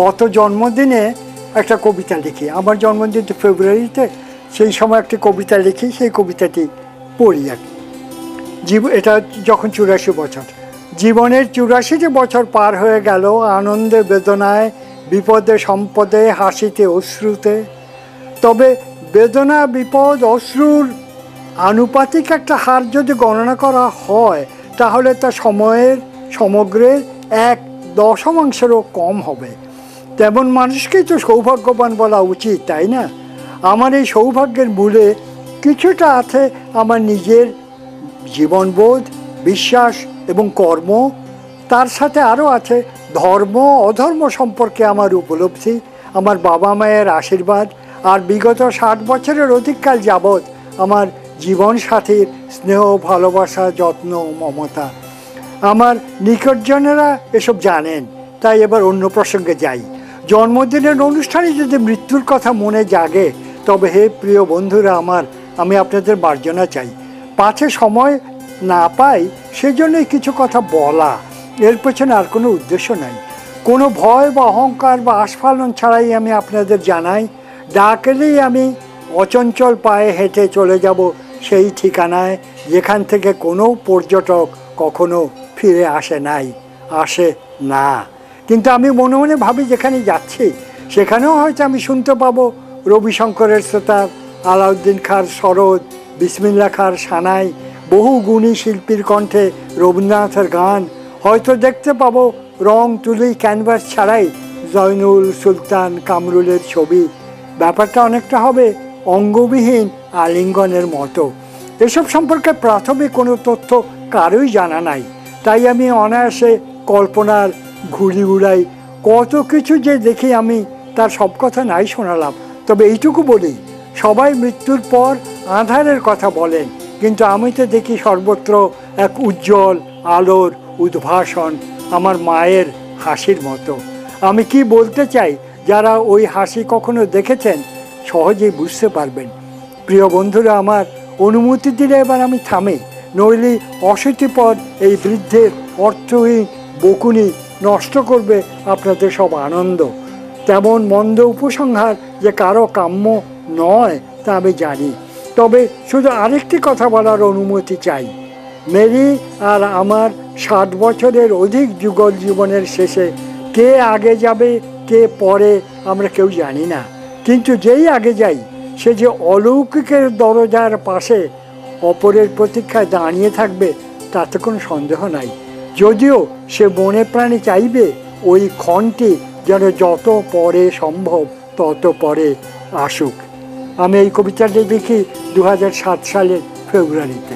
গত জন্মদিনে একটা কবিতা লিখি, আমার জন্মদিন তো ফেব্রুয়ারিতে, সেই সময় একটা কবিতা লিখি, সেই কবিতাটি পড়ি আর কি। এটা যখন 84 বছর, জীবনের 84টি বছর পার হয়ে গেল আনন্দে বেদনায়, বিপদে সম্পদে, হাসিতে অশ্রুতে। তবে বেদনা বিপদ অশ্রুর আনুপাতিক একটা হার যদি গণনা করা হয়, তাহলে তা সময়ের সমগ্রের 1/10 কম হবে। তেমন মানুষকেই তো সৌভাগ্যবান বলা উচিত, তাই না? আমার এই সৌভাগ্যের মূলে কিছুটা আছে আমার নিজের জীবনবোধ, বিশ্বাস এবং কর্ম। তার সাথে আরও আছে ধর্ম অধর্ম সম্পর্কে আমার উপলব্ধি, আমার বাবা মায়ের আশীর্বাদ, আর বিগত 60 বছরের অধিককাল যাবৎ আমার জীবন সাথীর স্নেহ, ভালোবাসা, যত্ন, মমতা। আমার নিকটজনেরা এসব জানেন। তাই এবার অন্য প্রসঙ্গে যাই। জন্মদিনের অনুষ্ঠানে যদি মৃত্যুর কথা মনে জাগে, তবে হে প্রিয় বন্ধুরা আমার, আমি আপনাদের মার্জনা চাই। পাছে সময় না পাই সেজন্যই কিছু কথা বলা, এর পেছনে আর কোনো উদ্দেশ্য নাই। কোনো ভয় বা অহংকার বা আস্ফালন ছাড়াই আমি আপনাদের জানাই, ডাকলেই আমি অচঞ্চল পায়ে হেঁটে চলে যাব সেই ঠিকানায় যেখান থেকে কোনো পর্যটক কখনো ফিরে আসে নাই, আসে না। কিন্তু আমি মনে মনে ভাবি, যেখানে যাচ্ছি সেখানেও হয়তো আমি শুনতে পাবো রবিশঙ্করের সেতার, আলাউদ্দিন খাঁর সরোদ, বিসমিল্লা খাঁর সানাই, বহু গুণী শিল্পীর কণ্ঠে রবীন্দ্রনাথের গান। হয়তো দেখতে পাবো রং তুলি ক্যানভাস ছাড়াই জয়নুল, সুলতান, কামরুলের ছবি। ব্যাপারটা অনেকটা হবে অঙ্গবিহীন আলিঙ্গনের মতো। এসব সম্পর্কে প্রাথমিক কোনো তথ্য কারোই জানা নাই, তাই আমি অনায়াসে কল্পনার ঘুড়ি উড়াই। কত কিছু যে দেখি আমি, তার সব কথা নাই শোনালাম। তবে এইটুকু বলি, সবাই মৃত্যুর পর আঁধারের কথা বলেন, কিন্তু আমি তো দেখি সর্বত্র এক উজ্জ্বল আলোর উদ্ভাসন, আমার মায়ের হাসির মতো। আমি কি বলতে চাই, যারা ওই হাসি কখনো দেখেছেন সহজেই বুঝতে পারবেন। প্রিয় বন্ধুরা আমার, অনুমতি দিলে এবার আমি থামি, নইলে অশীতিপর এই বৃদ্ধের অর্থহীন বকুনি নষ্ট করবে আপনাদের সব আনন্দ। তেমন মন্দ উপসংহার যে কারো কাম্য নয় তা আমি জানি। তবে শুধু আরেকটি কথা বলার অনুমতি চাই। মেরি আর আমার 60 বছরের অধিক যুগল জীবনের শেষে কে আগে যাবে কে পরে আমরা কেউ জানি না, কিন্তু যেই আগে যাই সে যে অলৌকিকের দরজার পাশে অপরের প্রতীক্ষায় দাঁড়িয়ে থাকবে তাতে কোনো সন্দেহ নাই। যদিও সে মনে প্রাণে চাইবে ওই ক্ষণটি যেন যত পরে সম্ভব তত পরে আসুক। আমি এই কবিতাটি লিখি 2007 সালের ফেব্রুয়ারিতে।